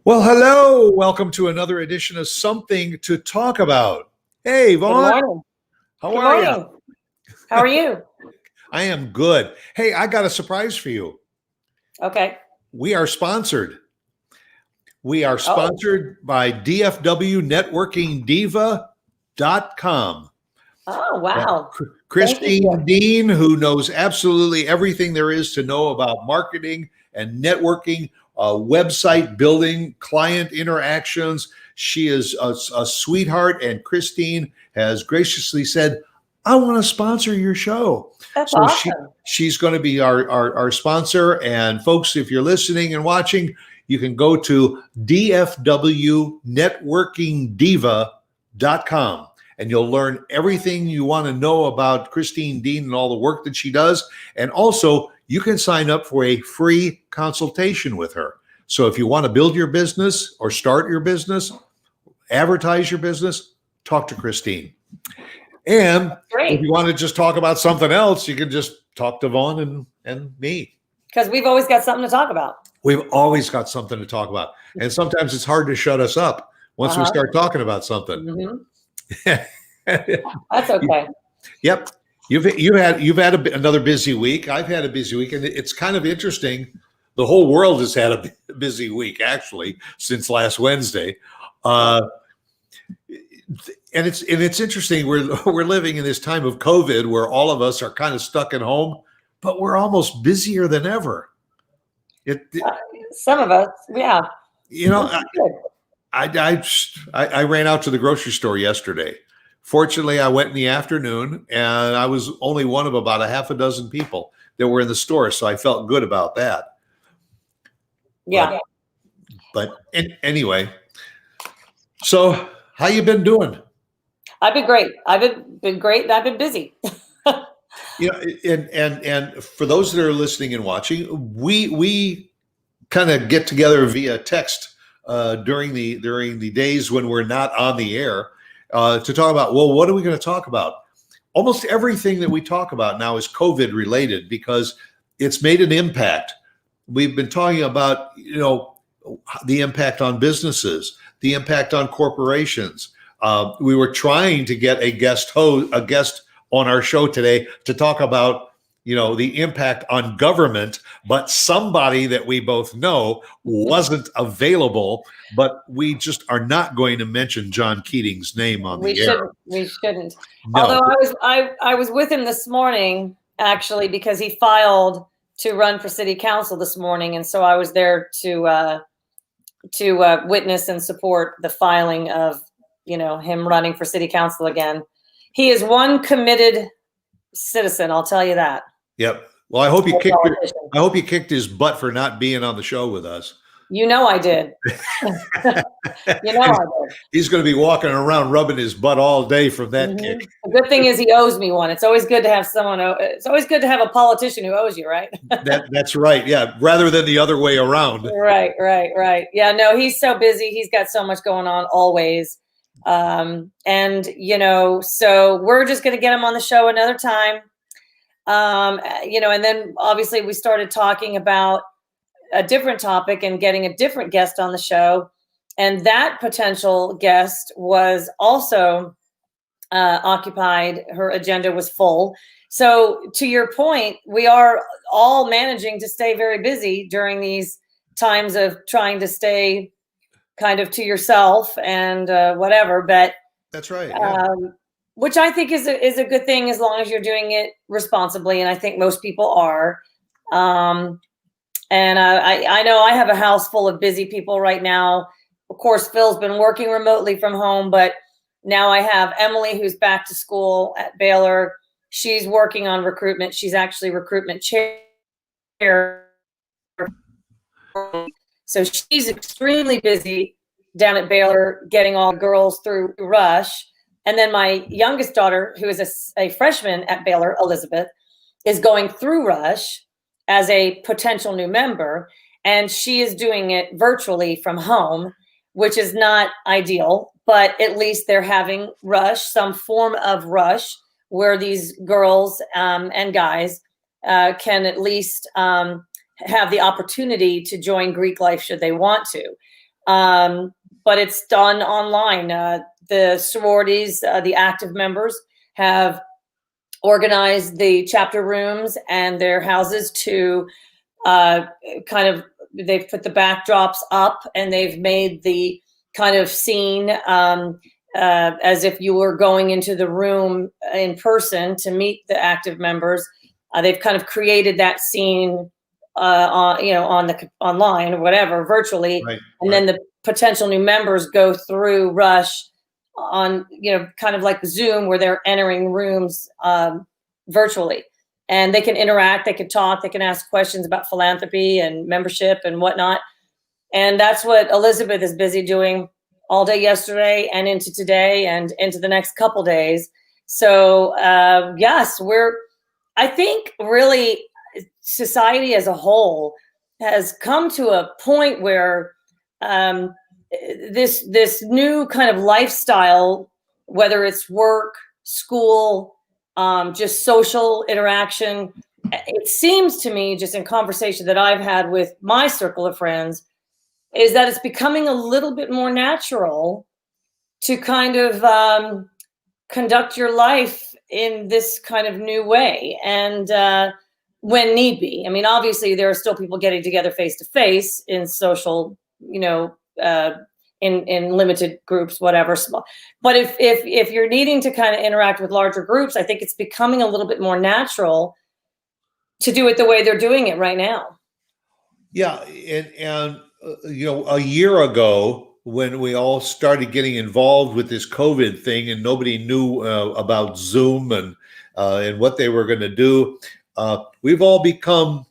Well, hello. Welcome to another edition of Something to Talk About. Hey, Vaughn. Good morning. How are you? How are you? I am good. Hey, I got a surprise for you. Okay. We are sponsored. We are sponsored by dfwnetworkingdiva.com. Oh, wow. Christine Dean, who knows absolutely everything there is to know about marketing and networking, website building, client interactions. She is a sweetheart, and Christine has graciously said, I want to sponsor your show. That's awesome. She's going to be our sponsor. And folks, if you're listening and watching, you can go to dfwnetworkingdiva.com. and you'll learn everything you want to know about Christine Dean and all the work that she does. And also, you can sign up for a free consultation with her. So if you want to build your business or start your business, advertise your business, talk to Christine. And if you want to just talk about something else, you can just talk to Vaughn and me. Because we've always got something to talk about. We've always got something to talk about. And sometimes it's hard to shut us up once we start talking about something. Mm-hmm. That's okay. Yep. You've had another busy week. I've had a busy week, and it's kind of interesting. The whole world has had a busy week, actually, since last Wednesday. And it's interesting. We're living in this time of COVID where all of us are kind of stuck at home, but we're almost busier than ever. Some of us, yeah. You know, I ran out to the grocery store yesterday. Fortunately, I went in the afternoon, and I was only one of about a half a dozen people that were in the store, so I felt good about that. Yeah. But anyway, so how you been doing? I've been great. I've been great, and I've been busy. You know, and for those that are listening and watching, we kind of get together via text during the days when we're not on the air to talk about, well, what are we going to talk about? Almost everything that we talk about now is COVID related because it's made an impact. We've been talking about, you know, the impact on businesses, the impact on corporations. We were trying to get a guest on our show today to talk about, you know, the impact on government, but somebody that we both know wasn't available, but we just are not going to mention John Keating's name on the air. We shouldn't. No. Although I was with him this morning, actually, because he filed to run for city council this morning. And so I was there to witness and support the filing of, you know, him running for city council again. He is one committed citizen, I'll tell you that. Yep. Well, I hope you kicked his butt for not being on the show with us. You know I did. I did. He's going to be walking around rubbing his butt all day from that kick. The good thing is he owes me one. It's always good to have it's always good to have a politician who owes you, right? That's right. Yeah. Rather than the other way around. Right. Yeah, no, he's so busy. He's got so much going on always. And, you know, so we're just going to get him on the show another time. You know, and then obviously we started talking about a different topic and getting a different guest on the show. And that potential guest was also occupied. Her agenda was full. So to your point, we are all managing to stay very busy during these times of trying to stay kind of to yourself and whatever. But that's right. Yeah. Which I think is a good thing as long as you're doing it responsibly. And I think most people are. And I know I have a house full of busy people right now. Of course, Phil's been working remotely from home, but now I have Emily, who's back to school at Baylor. She's working on recruitment. She's actually recruitment chair. So she's extremely busy down at Baylor getting all the girls through Rush. And then my youngest daughter, who is a freshman at Baylor, Elizabeth, is going through Rush as a potential new member. And she is doing it virtually from home, which is not ideal, but at least they're having Rush, some form of Rush, where these girls and guys can at least have the opportunity to join Greek life should they want to. But it's done online. The sororities, the active members, have organized the chapter rooms and their houses to they've put the backdrops up and they've made the kind of scene as if you were going into the room in person to meet the active members. They've kind of created that scene online or whatever, virtually. Right, and then the potential new members go through Rush on, kind of like Zoom, where they're entering rooms virtually. And they can interact, they can talk, they can ask questions about philanthropy and membership and whatnot. And that's what Elizabeth is busy doing all day yesterday and into today and into the next couple days. So yes, I think really society as a whole has come to a point where this new kind of lifestyle, whether it's work, school, just social interaction, it seems to me, just in conversation that I've had with my circle of friends, is that it's becoming a little bit more natural to kind of conduct your life in this kind of new way. And when need be. I mean, obviously, there are still people getting together face to face in social, in limited groups, whatever. But if you're needing to kind of interact with larger groups, I think it's becoming a little bit more natural to do it the way they're doing it right now. Yeah, and a year ago, when we all started getting involved with this COVID thing, and nobody knew about Zoom and what they were going to do, we've all become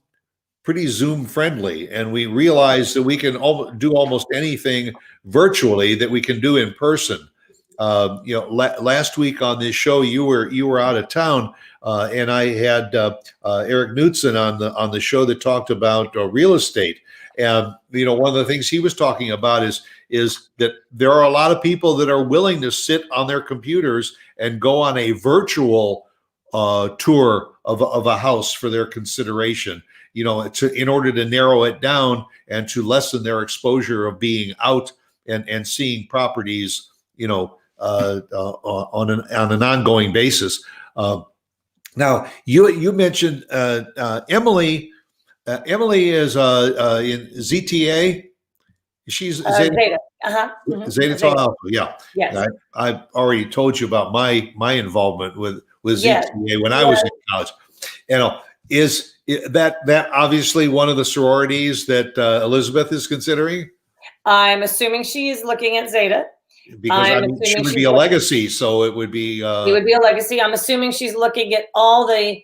pretty Zoom friendly, and we realize that we can do almost anything virtually that we can do in person. Last week on this show, you were out of town, and I had Eric Knudsen on the show that talked about real estate. And one of the things he was talking about is that there are a lot of people that are willing to sit on their computers and go on a virtual tour of a house for their consideration. In order to narrow it down and to lessen their exposure of being out and seeing properties, on an ongoing basis. Now, you mentioned Emily. Emily is in ZTA. She's Zeta. Mm-hmm. Zeta Tau Alpha. Yeah. Yes. I've already told you about my involvement with Yes. ZTA when I was in college. Is that obviously one of the sororities that Elizabeth is considering? I'm assuming she's looking at Zeta. Because she would be a legacy, so it would be. It would be a legacy. I'm assuming she's looking at all the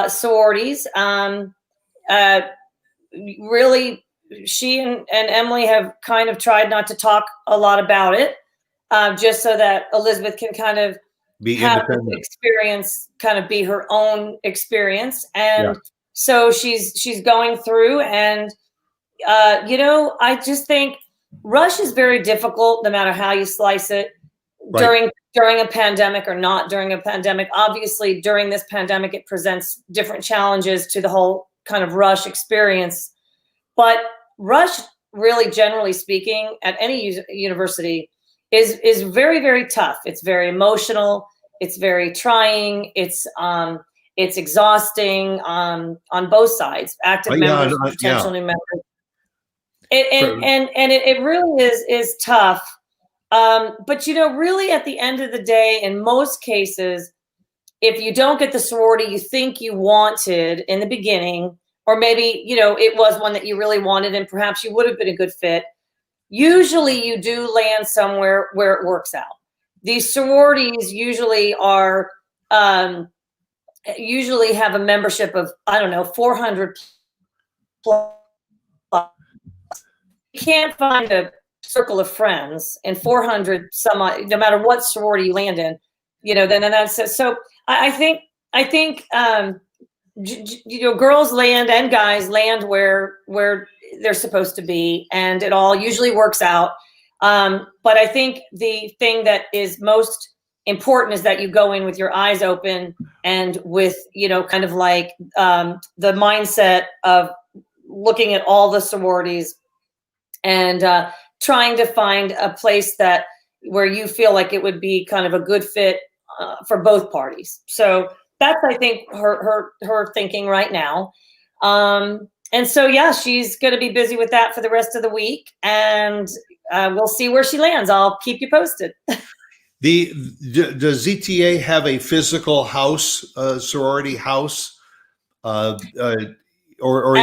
sororities. Really, she and Emily have kind of tried not to talk a lot about it, just so that Elizabeth can kind of have the experience, kind of be her own experience. And so she's going through, and I just think Rush is very difficult, no matter how you slice it, during a pandemic or not during a pandemic. Obviously, during this pandemic, it presents different challenges to the whole kind of Rush experience. But Rush, really, generally speaking, at any university, is very, very tough. It's very emotional. It's very trying. It's exhausting on both sides, active members, potential new members. It really is tough. But really at the end of the day, in most cases, if you don't get the sorority you think you wanted in the beginning, or maybe, it was one that you really wanted and perhaps you would have been a good fit, usually you do land somewhere where it works out. These sororities usually are, usually have a membership of, 400 plus. can't find a circle of friends and 400 some odd, no matter what sorority you land in, then that's so. I think girls land and guys land where they're supposed to be, and it all usually works out. But I think the thing that is most important is that you go in with your eyes open and with, kind of like the mindset of looking at all the sororities and trying to find a place where you feel like it would be kind of a good fit for both parties. So that's, I think, her thinking right now. And so, yeah, she's going to be busy with that for the rest of the week, and we'll see where she lands. I'll keep you posted. Does ZTA have a physical house, sorority house, or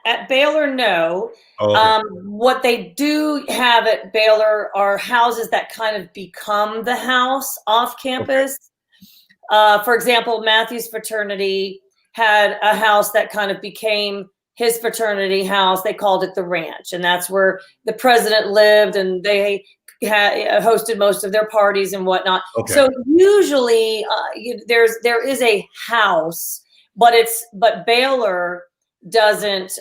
at Baylor, no. okay. What they do have at Baylor are houses that kind of become the house off campus. Okay. For example, Matthew's fraternity had a house that kind of became his fraternity house. They called it the Ranch, and that's where the president lived, and they hosted most of their parties and whatnot. Okay. So usually there is a house, but Baylor doesn't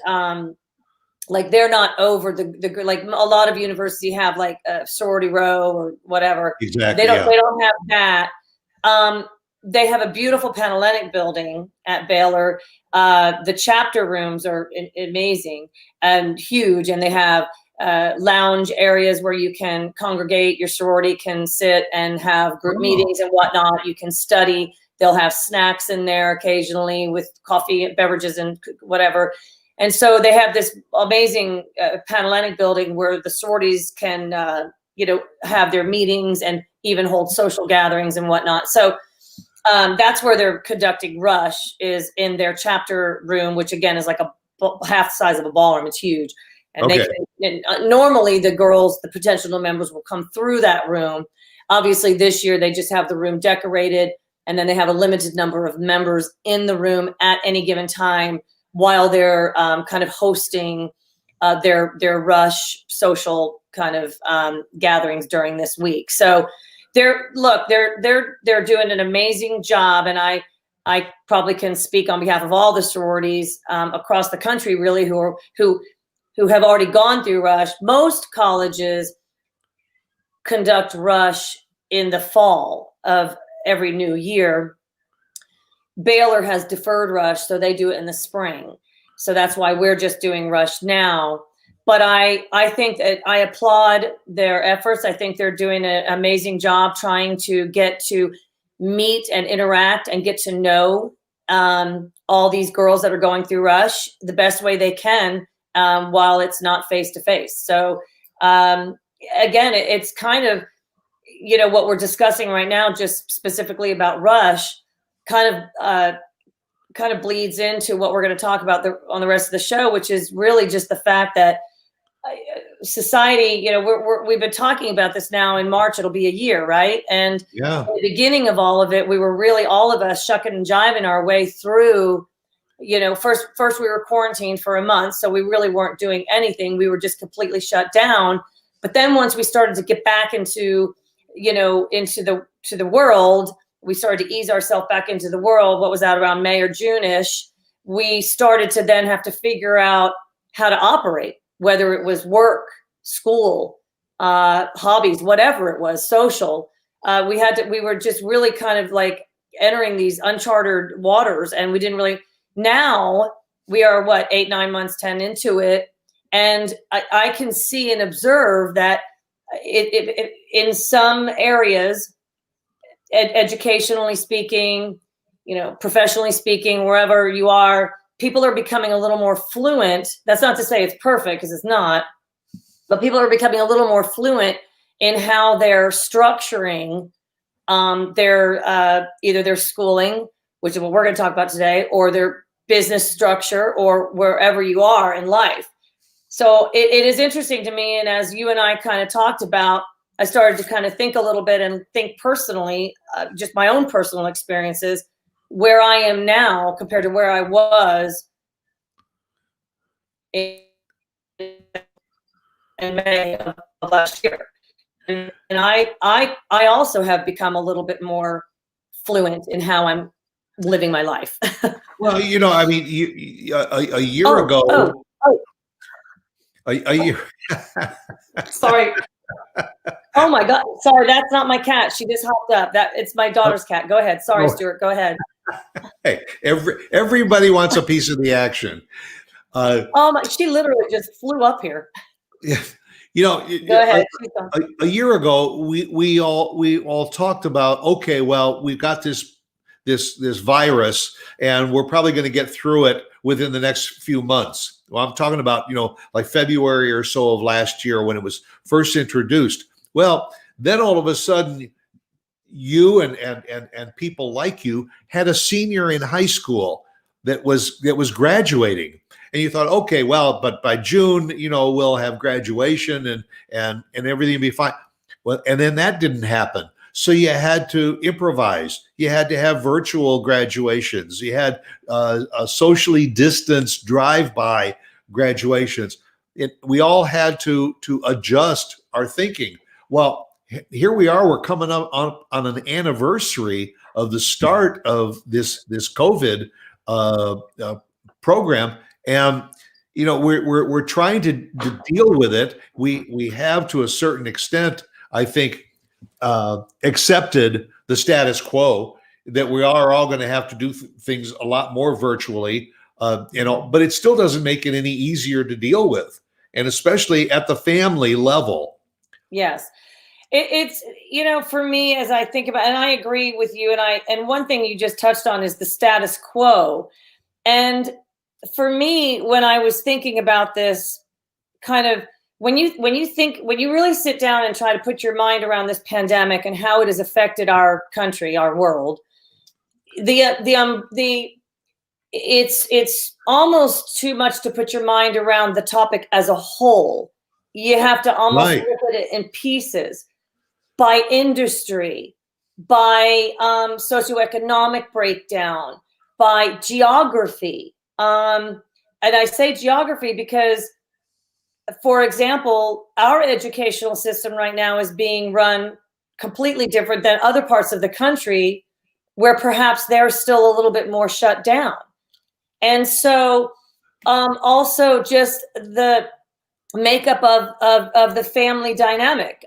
like, they're not over the like a lot of universities have like a sorority row or whatever. Exactly. They don't have that. They have a beautiful Panhellenic building at Baylor. The chapter rooms are amazing and huge, and they have lounge areas where you can congregate. Your sorority can sit and have group meetings and whatnot. You can study. They'll have snacks in there occasionally with coffee and beverages and whatever. And so they have this amazing Panhellenic building where the sororities can, have their meetings and even hold social gatherings and whatnot. So that's where they're conducting Rush, is in their chapter room, which again is like half the size of a ballroom. It's huge. And okay. Normally the potential members will come through that room. Obviously this year they just have the room decorated, and then they have a limited number of members in the room at any given time while they're kind of hosting their Rush social kind of gatherings during this week. So they're doing an amazing job, and I probably can speak on behalf of all the sororities across the country, really, who have already gone through Rush. Most colleges conduct Rush in the fall of every new year. Baylor has deferred Rush, so they do it in the spring. So that's why we're just doing Rush now. But I think that I applaud their efforts. I think they're doing an amazing job trying to get to meet and interact and get to know all these girls that are going through Rush the best way they can while it's not face-to-face. So again, it's kind of, what we're discussing right now, just specifically about Rush, kind of bleeds into what we're going to talk about on the rest of the show, which is really just the fact that society, we've been talking about this now. In March, it'll be a year, right? And yeah, at the beginning of all of it, we were really, all of us, shucking and jiving our way through. First we were quarantined for a month, so we really weren't doing anything. We were just completely shut down. But then once we started to get back into the world, we started to ease ourselves back into the world. What was that, around May or June-ish? We started to then have to figure out how to operate, whether it was work, school, hobbies, whatever it was, social. We were just really kind of like entering these uncharted waters, and we didn't really. Now we are 8, 9 months, 10 into it, and I can see and observe that it in some areas, educationally speaking, professionally speaking, wherever you are, people are becoming a little more fluent. That's not to say it's perfect, because it's not, but people are becoming a little more fluent in how they're structuring their either their schooling, which is what we're going to talk about today, or their business structure, or wherever you are in life. So it is interesting to me. And as you and I kind of talked about, I started to kind of think a little bit and think personally, just my own personal experiences, where I am now compared to where I was in May of last year. And I also have become a little bit more fluent in how I'm living my life. Well, I mean, a year ago, oh, a year. sorry. Oh my God. Sorry, that's not my cat. She just hopped up. It's my daughter's cat. Go ahead. Sorry, Stuart. Go ahead. Hey, everybody wants a piece of the action. She literally just flew up here. Yeah, Go ahead. a year ago, we all talked about, okay, well, we've got this virus, and we're probably going to get through it within the next few months. Well, I'm talking about, like February or so of last year when it was first introduced. Well, then all of a sudden, you and people like you had a senior in high school that was graduating, and you thought, okay, well, but by June, we'll have graduation and everything will be fine. Well, and then that didn't happen. So you had to improvise. You had to have virtual graduations. You had a socially distanced drive-by graduations. We all had to adjust our thinking. Well, here we are. We're coming up on an anniversary of the start of this COVID program, and we're trying to deal with it. We have, to a certain extent, I think, accepted the status quo, that we are all going to have to do things a lot more virtually, but it still doesn't make it any easier to deal with, and especially at the family level. Yes. It's, for me, as I think about, and I agree with you, and one thing you just touched on is the status quo. And for me, when I was thinking about this, kind of, when you really sit down and try to put your mind around this pandemic and how it has affected our country, our world, it's almost too much to put your mind around the topic as a whole. You have to almost look at it in pieces, by industry, by socioeconomic breakdown, by geography. And I say geography because, for example, our educational system right now is being run completely different than other parts of the country, where perhaps they're still a little bit more shut down. And so also just the makeup of the family dynamic.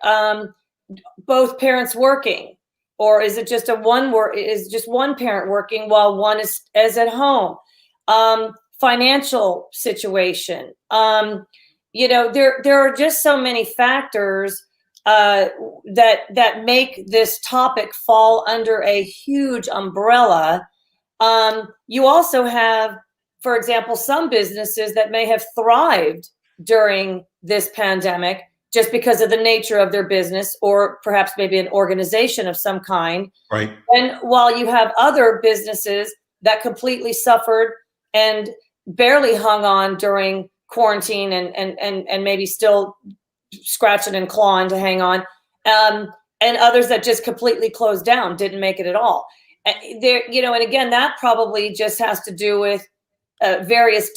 Both parents working, or is it just just one parent working while one is at home? Financial situation. There are just so many factors that make this topic fall under a huge umbrella. You also have, for example, some businesses that may have thrived during this pandemic just because of the nature of their business, or perhaps maybe an organization of some kind. Right. And while you have other businesses that completely suffered and barely hung on during quarantine and maybe still scratching and clawing to hang on, and others that just completely closed down, didn't make it at all. And again, that probably just has to do with various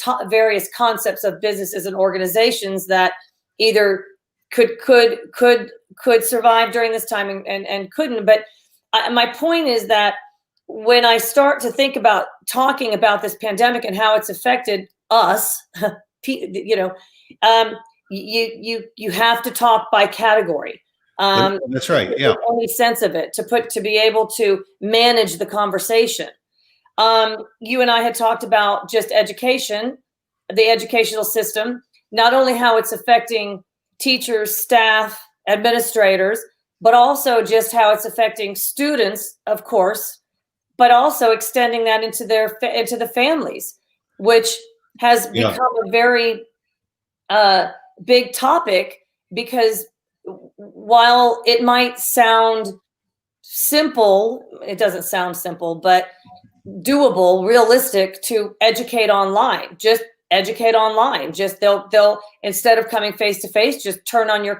concepts of businesses and organizations that either could survive during this time and couldn't. But my point is that when I start to think about talking about this pandemic and how it's affected us, you have to talk by category. That's right. Yeah. Any sense of it to be able to manage the conversation. You and I had talked about just education, the educational system, not only how it's affecting teachers, staff, administrators, but also just how it's affecting students, of course, but also extending that into the families, which has become a very big topic, because while it might sound simple, it doesn't sound simple, but doable, realistic to educate online. Just educate online. Just they'll instead of coming face to face, just turn on your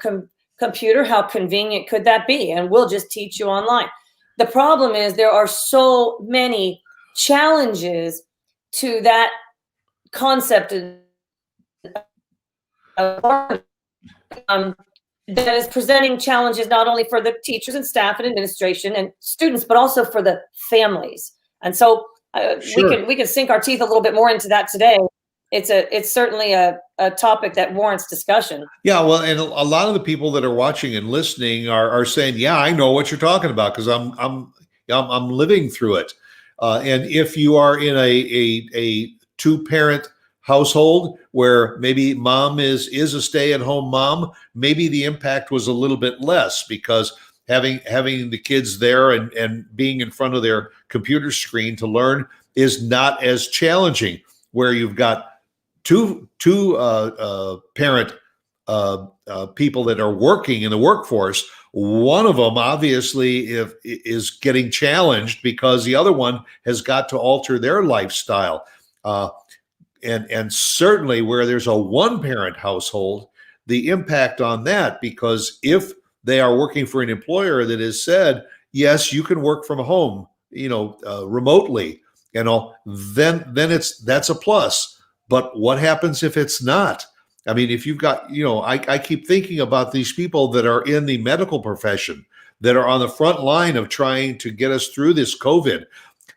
computer. How convenient could that be? And we'll just teach you online. The problem is there are so many challenges to that concept of that is presenting challenges not only for the teachers and staff and administration and students, but also for the families. And so Sure. we can sink our teeth a little bit more into that today. It's certainly a topic that warrants discussion. Yeah, well, and a lot of the people that are watching and listening are saying, "Yeah, I know what you're talking about because I'm living through it." And if you are in a two parent household where maybe mom is a stay at home mom, maybe the impact was a little bit less because having the kids there and being in front of their computer screen to learn is not as challenging. Where you've got two parent people that are working in the workforce. One of them obviously is getting challenged because the other one has got to alter their lifestyle. And certainly where there's a one parent household, the impact on that, because if they are working for an employer that has said, yes, you can work from home, remotely, then that's a plus. But what happens if it's not? I mean, if you've got, I keep thinking about these people that are in the medical profession that are on the front line of trying to get us through this COVID.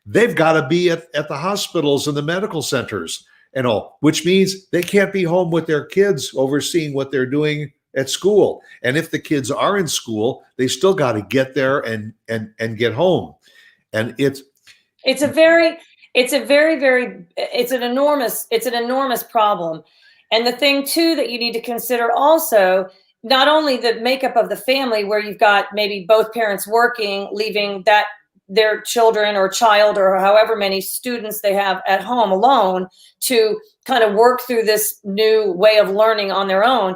They've got to be at the hospitals and the medical centers and all, which means they can't be home with their kids overseeing what they're doing at school. And if the kids are in school, they still got to get there and get home. And it's an enormous problem. And the thing too that you need to consider also, not only the makeup of the family where you've got maybe both parents working, leaving their children or child or however many students they have at home alone to kind of work through this new way of learning on their own.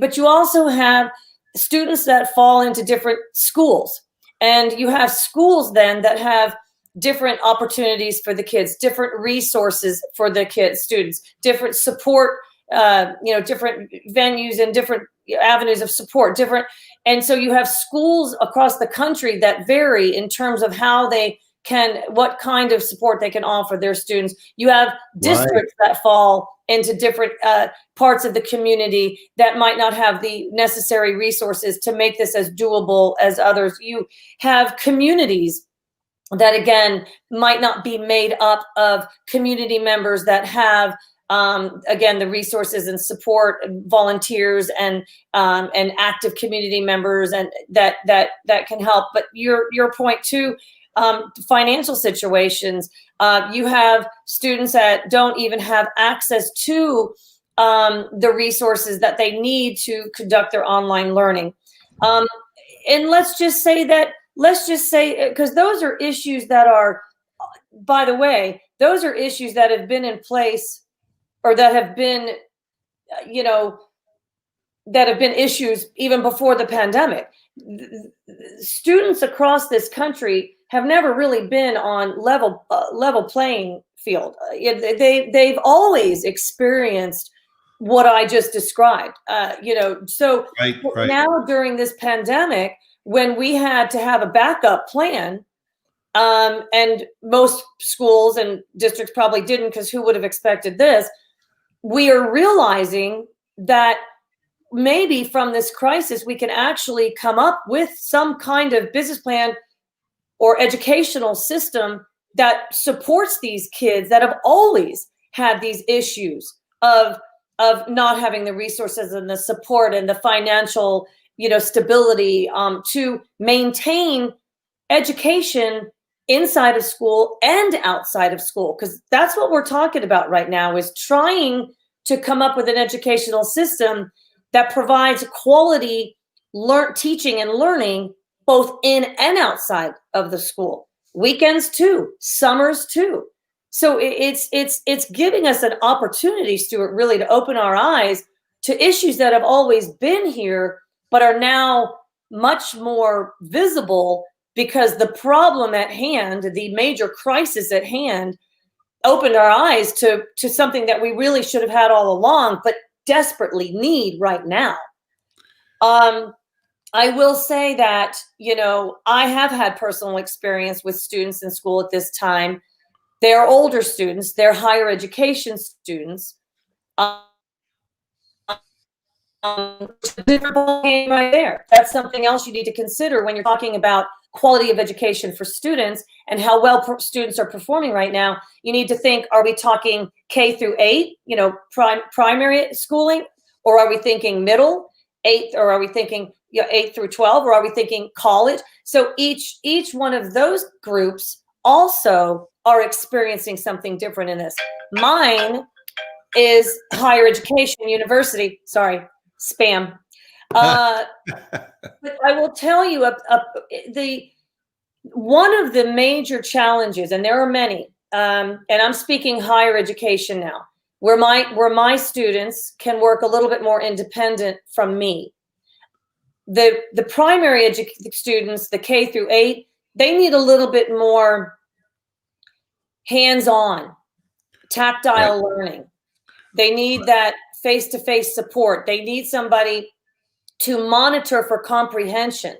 But you also have students that fall into different schools, and you have schools then that have different opportunities for the kids, different resources for the kids, students, different support, different venues and different avenues of support, and so you have schools across the country that vary in terms of what kind of support they can offer their students. You have districts that fall into different parts of the community that might not have the necessary resources to make this as doable as others. You have communities that, again, might not be made up of community members that have again, the resources and support, volunteers and active community members, and that can help. But your point too, financial situations. You have students that don't even have access to the resources that they need to conduct their online learning. And let's just say, because those are issues that are, by the way, those are issues that have been in place, or that have been, that have been issues even before the pandemic. Students across this country have never really been on level playing field. They've always experienced what I just described. So right. Now during this pandemic, when we had to have a backup plan, and most schools and districts probably didn't, because who would have expected this? We are realizing that maybe from this crisis, we can actually come up with some kind of business plan or educational system that supports these kids that have always had these issues of not having the resources and the support and the financial, stability to maintain education inside of school and outside of school. Because that's what we're talking about right now, is trying to come up with an educational system that provides quality teaching and learning both in and outside of the school, weekends too, summers too. So it's giving us an opportunity, Stuart, really to open our eyes to issues that have always been here, but are now much more visible, because the problem at hand, the major crisis at hand, opened our eyes to something that we really should have had all along, but desperately need right now. I will say that, I have had personal experience with students in school at this time. They're older students, they're higher education students. It's a different ball game right there. That's something else you need to consider when you're talking about quality of education for students and how well students are performing right now. You need to think, are we talking K through 8, primary schooling, or are we thinking middle, 8th, or are we thinking 8 through 12, or are we thinking college? So each one of those groups also are experiencing something different in this. Mine is higher education, university. Sorry, spam. But I will tell you, one of the major challenges, and there are many, and I'm speaking higher education now, where my students can work a little bit more independent from me. The primary students, the K through 8, they need a little bit more hands-on, tactile learning. They need that face-to-face support. They need somebody to monitor for comprehension.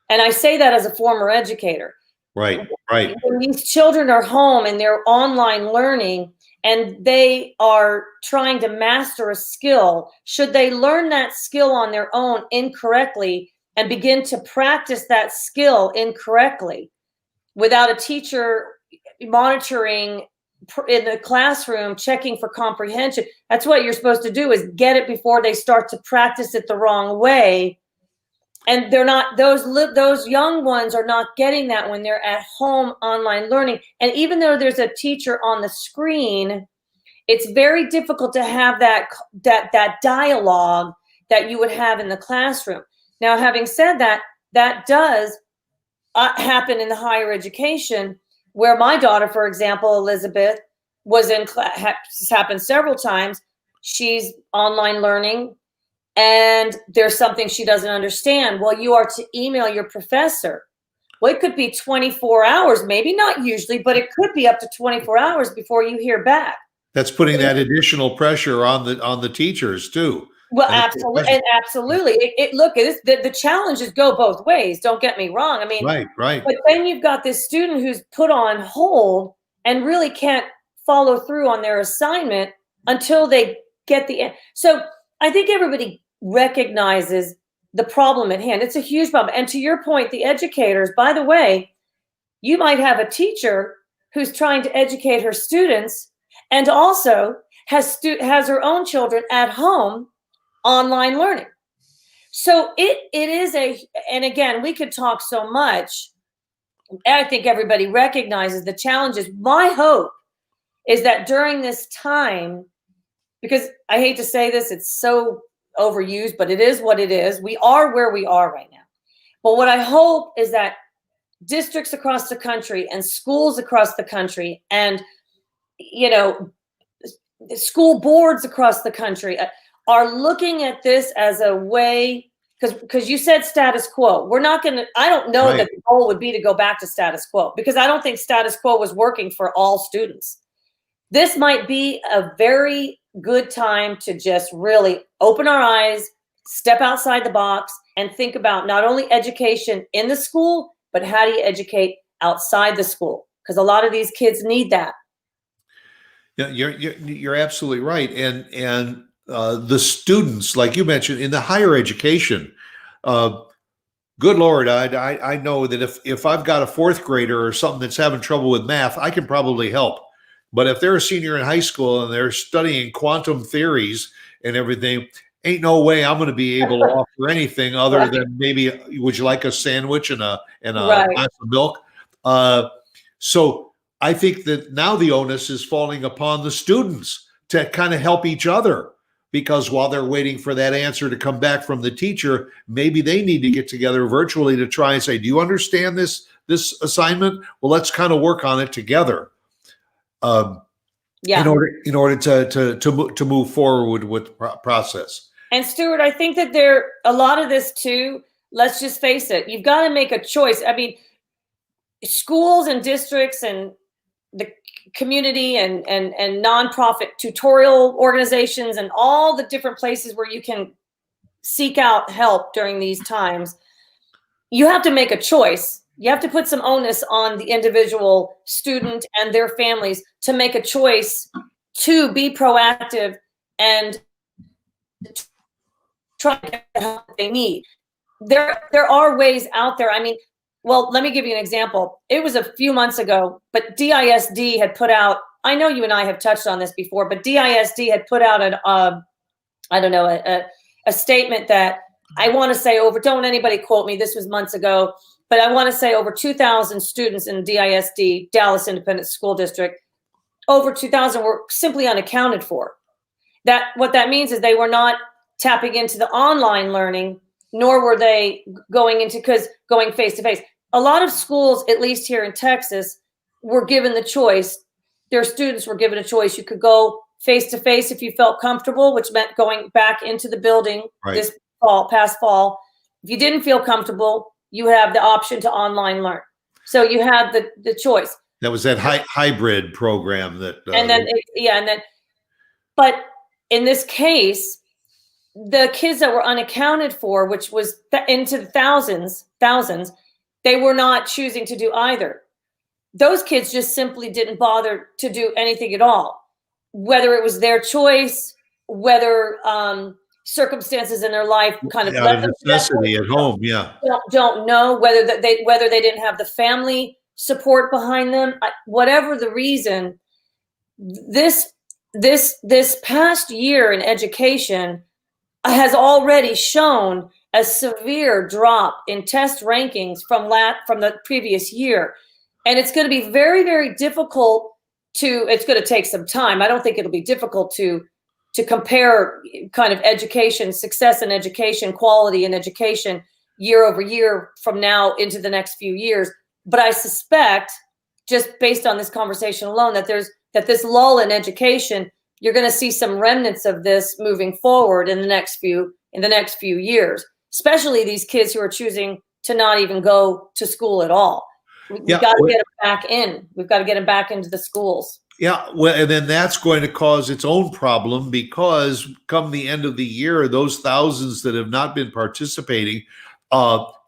And I say that as a former educator. Right. When these children are home and they're online learning and they are trying to master a skill, should they learn that skill on their own incorrectly and begin to practice that skill incorrectly without a teacher monitoring in the classroom, checking for comprehension? That's what you're supposed to do, is get it before they start to practice it the wrong way. And they're not, those young ones are not getting that when they're at home online learning. And even though there's a teacher on the screen, it's very difficult to have that dialogue that you would have in the classroom. Now, having said that, that does happen in the higher education, where my daughter, for example, Elizabeth, was in class. This happened several times. She's online learning, and there's something she doesn't understand. Well, you are to email your professor. Well, it could be 24 hours, maybe not usually, but it could be up to 24 hours before you hear back. That's putting that additional pressure on the teachers too. Well, absolutely, and absolutely. The challenges go both ways. Don't get me wrong. I mean, right. But then you've got this student who's put on hold and really can't follow through on their assignment until they get the end. So I think everybody recognizes the problem at hand. It's a huge problem. And to your point, the educators, by the way, you might have a teacher who's trying to educate her students and also has her own children at home online learning. So it is and again, we could talk so much. I think everybody recognizes the challenges. My hope is that during this time, because I hate to say this, it's so overused, but it is what it is. We are where we are right now. But what I hope is that districts across the country and schools across the country and, school boards across the country are looking at this as a way, because you said status quo. I don't know that the goal would be to go back to status quo, because I don't think status quo was working for all students. This might be a very good time to just really open our eyes, step outside the box, and think about not only education in the school, but how do you educate outside the school? Because a lot of these kids need that. Yeah, you're absolutely right. And the students, like you mentioned, in the higher education, good Lord, I know that if I've got a fourth grader or something that's having trouble with math, I can probably help. But if they're a senior in high school and they're studying quantum theories and everything, ain't no way I'm going to be able to offer anything other than maybe, would you like a sandwich and a glass of milk? So I think that now the onus is falling upon the students to kind of help each other, because while they're waiting for that answer to come back from the teacher, maybe they need to get together virtually to try and say, do you understand this assignment? Well, let's kind of work on it together. In order to move forward with the process. And Stuart, I think that a lot of this too, let's just face it, you've got to make a choice. I mean, schools and districts and the community and nonprofit tutorial organizations and all the different places where you can seek out help during these times, you have to make a choice. You have to put some onus on the individual student and their families to make a choice to be proactive and trying to get the help they need. There are ways out there. I mean, well, let me give you an example. It was a few months ago, but DISD had put out, I know you and I have touched on this before, but DISD had put out I don't know, a statement that I want to say don't anybody quote me, this was months ago, but I want to say over 2,000 students in DISD, Dallas Independent School District, over 2,000 were simply unaccounted for. What that means is they were not tapping into the online learning, nor were they going face to face. A lot of schools, at least here in Texas, were given the choice. Their students were given a choice. You could go face to face if you felt comfortable, which meant going back into the building this past fall. If you didn't feel comfortable, you have the option to online learn. So you have the choice. That was that hybrid program that. But in this case, the kids that were unaccounted for, which was into the thousands, they were not choosing to do either. Those kids just simply didn't bother to do anything at all, whether it was their choice, whether circumstances in their life kind of out of necessity at home. Yeah, don't know whether they didn't have the family support behind them. Whatever the reason, this past year in education has already shown a severe drop in test rankings from the previous year. And it's going to be very, very difficult it's going to take some time. I don't think it'll be difficult to compare kind of education, success in education, quality in education year over year from now into the next few years. But I suspect, just based on this conversation alone, that this lull in education, you're going to see some remnants of this moving forward in the next few years, especially these kids who are choosing to not even go to school at all. We've got to get them back in. We've got to get them back into the schools. Yeah, well, and then that's going to cause its own problem, because come the end of the year, those thousands that have not been participating,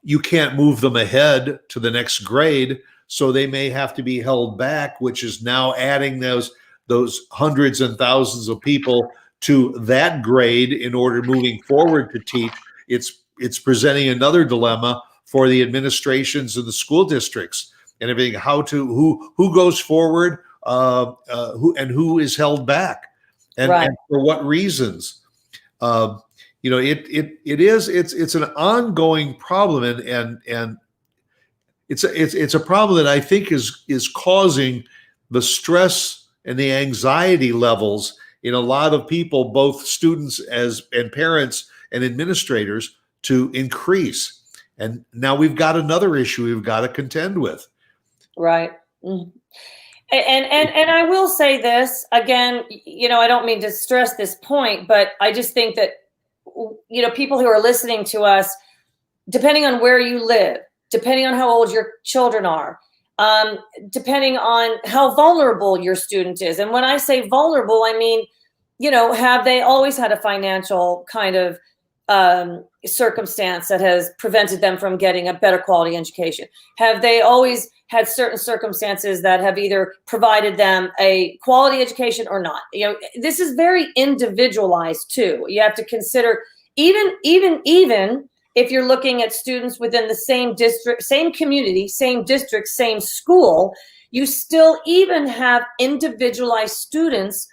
you can't move them ahead to the next grade, so they may have to be held back, which is now adding those hundreds and thousands of people to that grade in order moving forward to teach. It's presenting another dilemma for the administrations of the school districts and everything. Who goes forward, who is held back, and for what reasons? It's an ongoing problem, and it's a problem that I think is causing the stress and the anxiety levels in a lot of people, both students and parents and administrators, to increase. And now we've got another issue we've got to contend with. Right. Mm-hmm. And I will say this again, I don't mean to stress this point, but I just think that, people who are listening to us, depending on where you live, depending on how old your children are, depending on how vulnerable your student is. And when I say vulnerable, I mean, have they always had a financial kind of circumstance that has prevented them from getting a better quality education? Have they always had certain circumstances that have either provided them a quality education or not? This is very individualized too. You have to consider, even if you're looking at students within the same district, same community, same district, same school, you still even have individualized students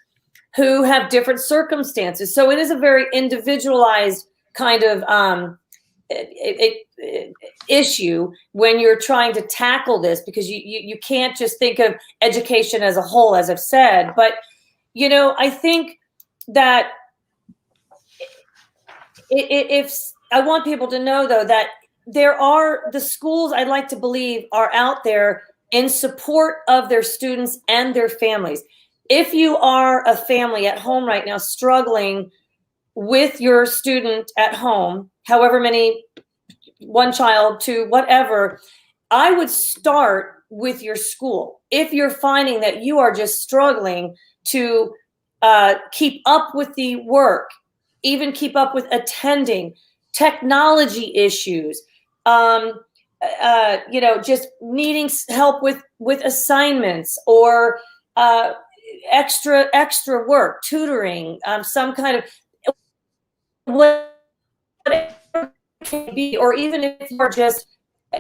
who have different circumstances. So it is a very individualized kind of issue when you're trying to tackle this, because you can't just think of education as a whole, as I've said. But, I think that if I want people to know, though, that the schools, I'd like to believe, are out there in support of their students and their families. If you are a family at home right now struggling with your student at home, however many, one child, two, whatever, I would start with your school. If you're finding that you are just struggling to keep up with the work, even keep up with attending, technology issues, just needing help with assignments or extra work, tutoring, some kind of be, or even if you're just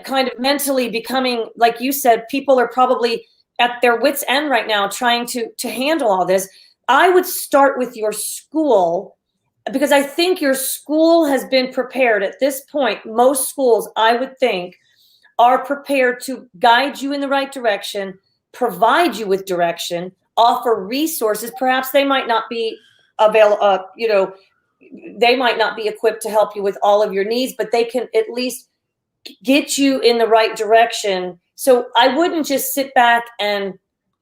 kind of mentally becoming, like you said, people are probably at their wits' end right now trying to handle all this. I would start with your school, because I think your school has been prepared at this point. Most schools, I would think, are prepared to guide you in the right direction, provide you with direction, offer resources. Perhaps they might not be available, they might not be equipped to help you with all of your needs, but they can at least get you in the right direction. So I wouldn't just sit back and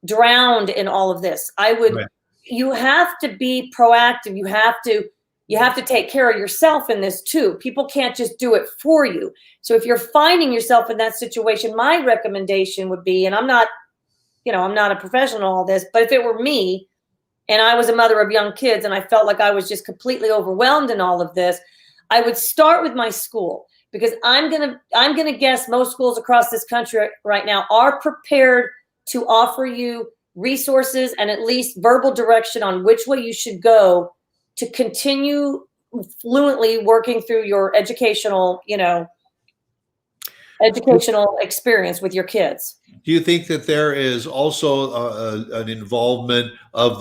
drown in all of this. Right. You have to be proactive. You have to take care of yourself in this too. People can't just do it for you. So if you're finding yourself in that situation, my recommendation would be, and I'm not a professional in all this, but if it were me and I was a mother of young kids and I felt like I was just completely overwhelmed in all of this, I would start with my school, because I'm gonna guess most schools across this country right now are prepared to offer you resources and at least verbal direction on which way you should go to continue fluently working through your educational experience with your kids. Do you think that there is also an involvement of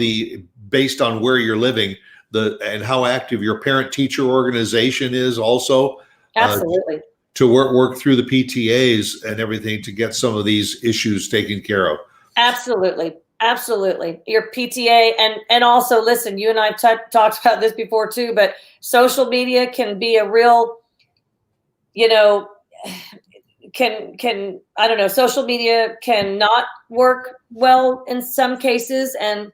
based on where you're living, and how active your parent-teacher organization is also? Absolutely. To work through the PTAs and everything to get some of these issues taken care of. Absolutely. Absolutely. Your PTA, and also, listen, you and I talked about this before too, but social media can be a real, I don't know, social media can not work well in some cases and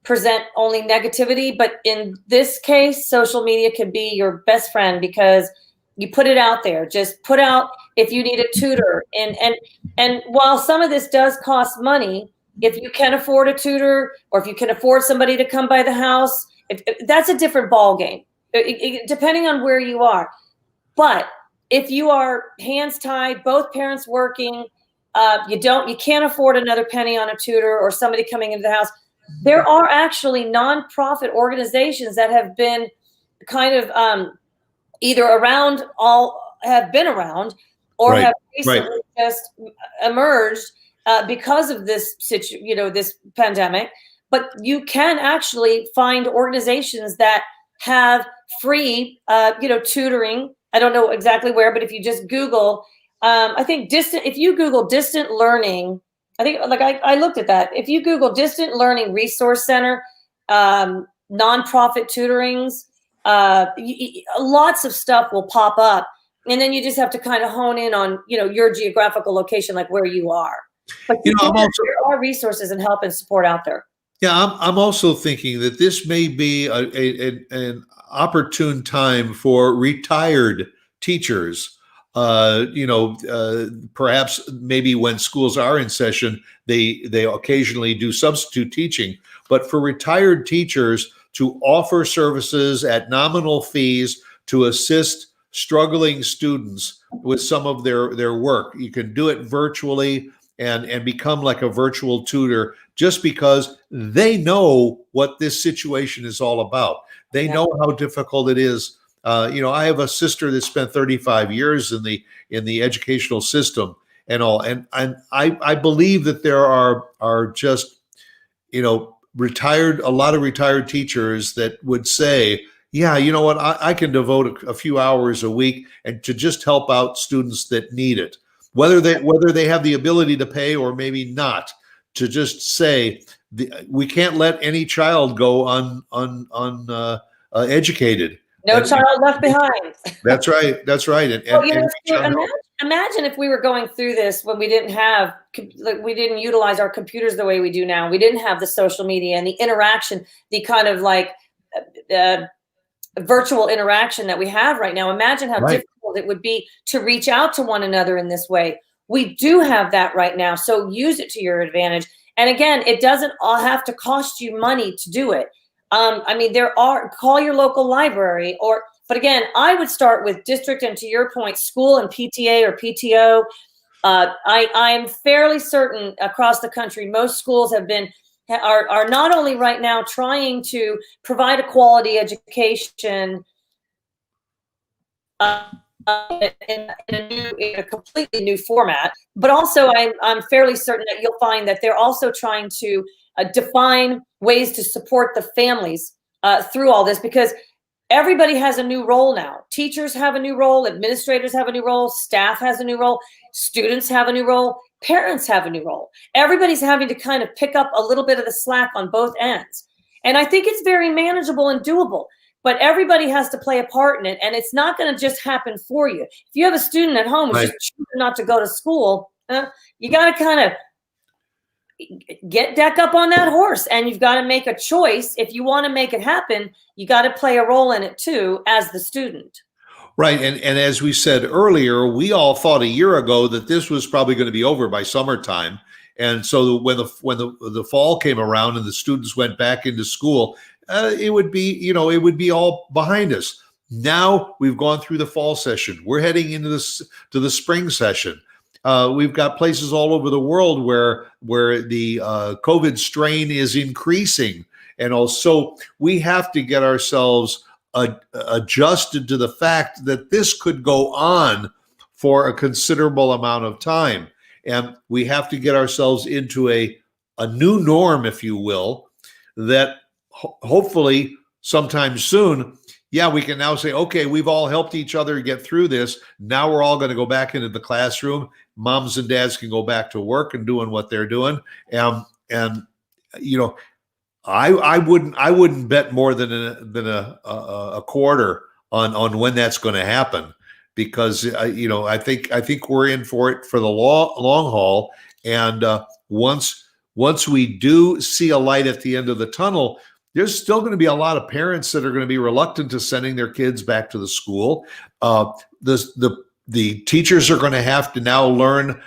present only negativity. But in this case, social media can be your best friend, because you put it out there. Just put out if you need a tutor. And while some of this does cost money, if you can afford a tutor, or if you can afford somebody to come by the house, that's a different ball game, depending on where you are. But if you are hands tied, both parents working, you can't afford another penny on a tutor or somebody coming into the house, there are actually nonprofit organizations that have been kind of either have been around, or Right. have recently just emerged because of this this pandemic. But you can actually find organizations that have free, tutoring. I don't know exactly where, but if you just Google, I think if you Google distant learning, I think, like, I looked at that. If you Google distant learning resource center, nonprofit tutorings, lots of stuff will pop up, and then you just have to kind of hone in on your geographical location, like where you are. But there are resources and help and support out there. Yeah, I'm also thinking that this may be an opportune time for retired teachers. Perhaps maybe when schools are in session, they occasionally do substitute teaching. But for retired teachers to offer services at nominal fees to assist struggling students with some of their work, you can do it virtually and become like a virtual tutor, just because they know what this situation is all about. They know how difficult it is. I have a sister that spent 35 years in the educational system and all, and I believe that there are just a lot of retired teachers that would say, yeah, you know what, I can devote a few hours a week and to just help out students that need it, whether they have the ability to pay or maybe not, to just say we can't let any child go uneducated. No child left behind. That's right. That's right. Imagine if we were going through this when we didn't utilize our computers the way we do now. We didn't have the social media and the interaction, the kind of like virtual interaction that we have right now. Imagine how difficult it would be to reach out to one another in this way. We do have that right now, so use it to your advantage. And again, it doesn't all have to cost you money to do it. Call your local library, but again, I would start with district, and to your point, school and PTA or PTO. I'm fairly certain across the country, most schools are not only right now trying to provide a quality education, in a completely new format. But also, I'm fairly certain that you'll find that they're also trying to define ways to support the families through all this, because everybody has a new role now. Teachers have a new role, administrators have a new role, staff has a new role, students have a new role, parents have a new role. Everybody's having to kind of pick up a little bit of the slack on both ends. And I think it's very manageable and doable, but everybody has to play a part in it. And it's not going to just happen for you. If you have a student at home who's Right. just choosing not to go to school, you got to kind of get deck up on that horse, and you've got to make a choice. If you want to make it happen, you got to play a role in it too as the student. Right. And as we said earlier, we all thought a year ago that this was probably going to be over by summertime. And so when the fall came around and the students went back into school, it would be all behind us. Now we've gone through the fall session. We're heading into the spring session. We've got places all over the world where the COVID strain is increasing, and also we have to get ourselves adjusted to the fact that this could go on for a considerable amount of time, and we have to get ourselves into a new norm, if you will, that hopefully sometime soon. Yeah, we can now say, okay, we've all helped each other get through this. Now we're all going to go back into the classroom. Moms and dads can go back to work and doing what they're doing. And I wouldn't bet more than a quarter on when that's going to happen, because I think we're in for it for the long haul. And once we do see a light at the end of the tunnel, there's still going to be a lot of parents that are going to be reluctant to sending their kids back to the school. The teachers are going to have to now learn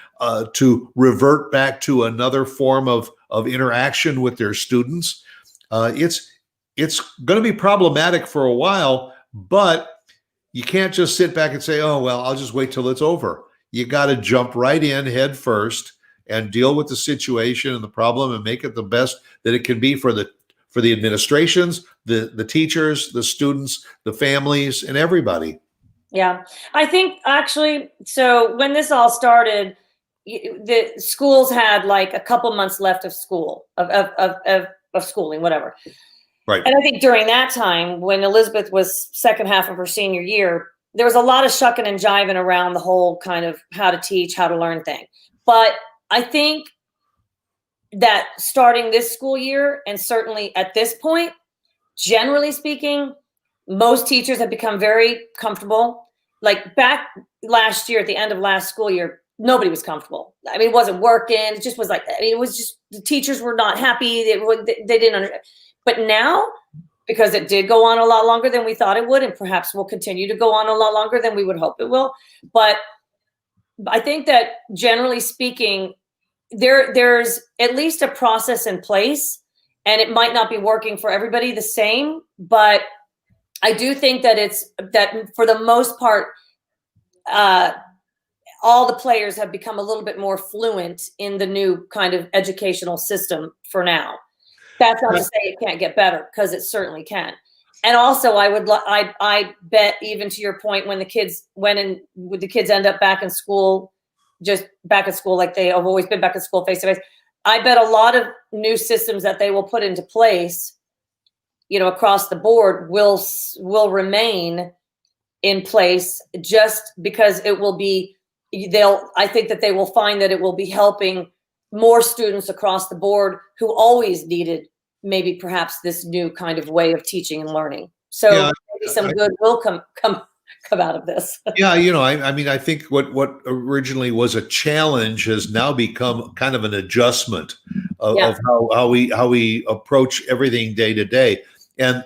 to revert back to another form of interaction with their students. It's going to be problematic for a while, but you can't just sit back and say, oh, well, I'll just wait till it's over. You got to jump right in head first and deal with the situation and the problem and make it the best that it can be for the administrations, the teachers, the students, the families, and everybody. Yeah, I think actually, so when this all started, the schools had like a couple months left of school, of schooling, whatever. Right. And I think during that time, when Elizabeth was second half of her senior year, there was a lot of shucking and jiving around the whole kind of how to teach, how to learn thing. But I think that starting this school year, and certainly at this point, generally speaking, most teachers have become very comfortable. Like back last year, at the end of last school year, nobody was comfortable. I mean, it wasn't working. It just was like, I mean, it was just, the teachers were not happy. They didn't understand. But now, because it did go on a lot longer than we thought it would, and perhaps will continue to go on a lot longer than we would hope it will. But I think that generally speaking, there's at least a process in place, and it might not be working for everybody the same, but I do think that that for the most part, all the players have become a little bit more fluent in the new kind of educational system for now. That's not to say it can't get better, because it certainly can. And also, I bet, even to your point, when the kids end up back in school, just back at school like they have always been back at school face to face, I bet a lot of new systems that they will put into place, across the board will remain in place, just because it will be, I think that they will find that it will be helping more students across the board who always needed maybe perhaps this new kind of way of teaching and learning. So maybe some good will come out of this. Yeah, I mean, I think what originally was a challenge has now become kind of an adjustment of how we approach everything day to day. And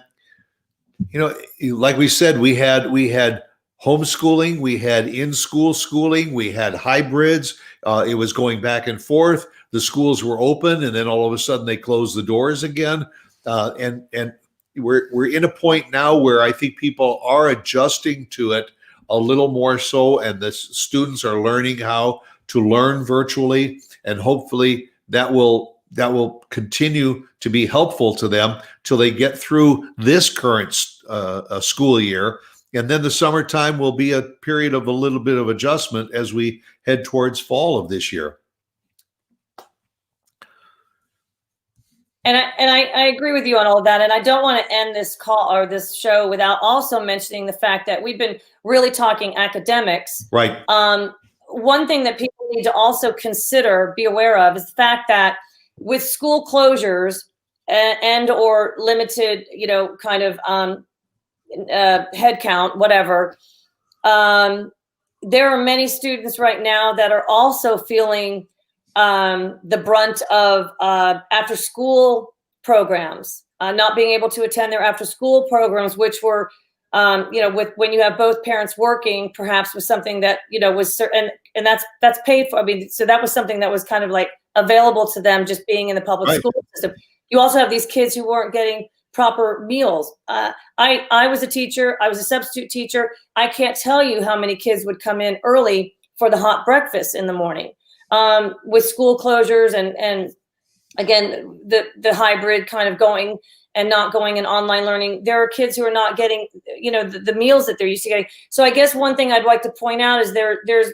like we said, we had homeschooling, we had in-school schooling, we had hybrids. It was going back and forth. The schools were open, and then all of a sudden they closed the doors again. And we're in a point now where I think people are adjusting to it a little more so, and the students are learning how to learn virtually, and hopefully that will continue to be helpful to them till they get through this current school year. And then the summertime will be a period of a little bit of adjustment as we head towards fall of this year. And I agree with you on all of that. And I don't want to end this call or this show without also mentioning the fact that we've been really talking academics. Right. One thing that people need to also consider, be aware of, is the fact that with school closures and or limited, kind of head count, whatever, there are many students right now that are also feeling the brunt of after school programs, not being able to attend their after school programs, which were, with when you have both parents working, perhaps was something that, was certain, and that's paid for. I mean, so that was something that was kind of like available to them just being in the public Right. school system. You also have these kids who weren't getting proper meals. I was a teacher. I was a substitute teacher. I can't tell you how many kids would come in early for the hot breakfast in the morning. With school closures and again, the hybrid kind of going and not going in online learning, there are kids who are not getting, the meals that they're used to getting. So I guess one thing I'd like to point out is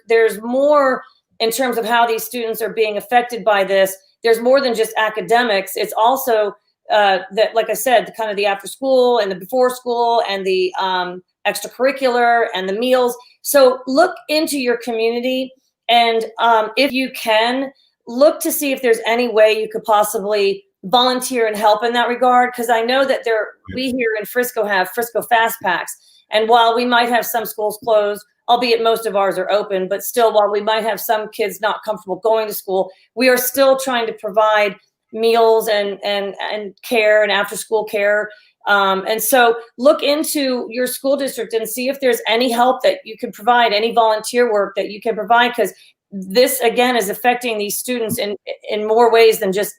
there's more in terms of how these students are being affected by this. There's more than just academics. It's also that, like I said, kind of the after school and the before school and the extracurricular and the meals. So look into your community. And if you can, look to see if there's any way you could possibly volunteer and help in that regard. Because I know that we here in Frisco have Frisco Fast Packs. And while we might have some schools closed, albeit most of ours are open, but still, while we might have some kids not comfortable going to school, we are still trying to provide meals and care and after school care. And so look into your school district and see if there's any help that you can provide, any volunteer work that you can provide, because this, again, is affecting these students in more ways than just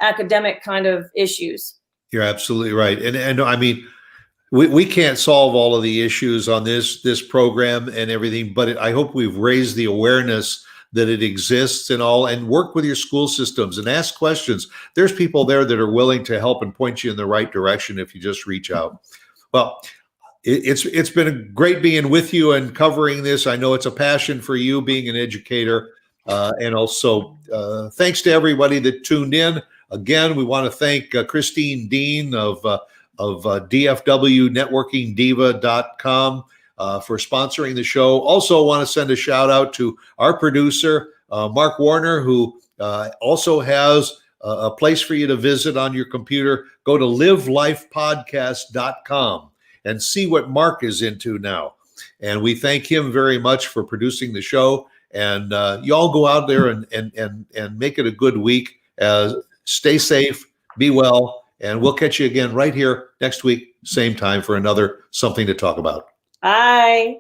academic kind of issues. You're absolutely right. And I mean, we can't solve all of the issues on this program and everything, but I hope we've raised the awareness that it exists and work with your school systems and ask questions. There's people there that are willing to help and point you in the right direction if you just reach out. Well, it's been great being with you and covering this. I know it's a passion for you being an educator. And also thanks to everybody that tuned in. Again, we want to thank Christine Dean of DFWNetworkingDiva.com for sponsoring the show. Also want to send a shout out to our producer, Mark Warner, who also has a place for you to visit on your computer. Go to livelifepodcast.com and see what Mark is into now. And we thank him very much for producing the show. And you all go out there and make it a good week. Stay safe, be well, and we'll catch you again right here next week, same time, for another Something to Talk About. Bye.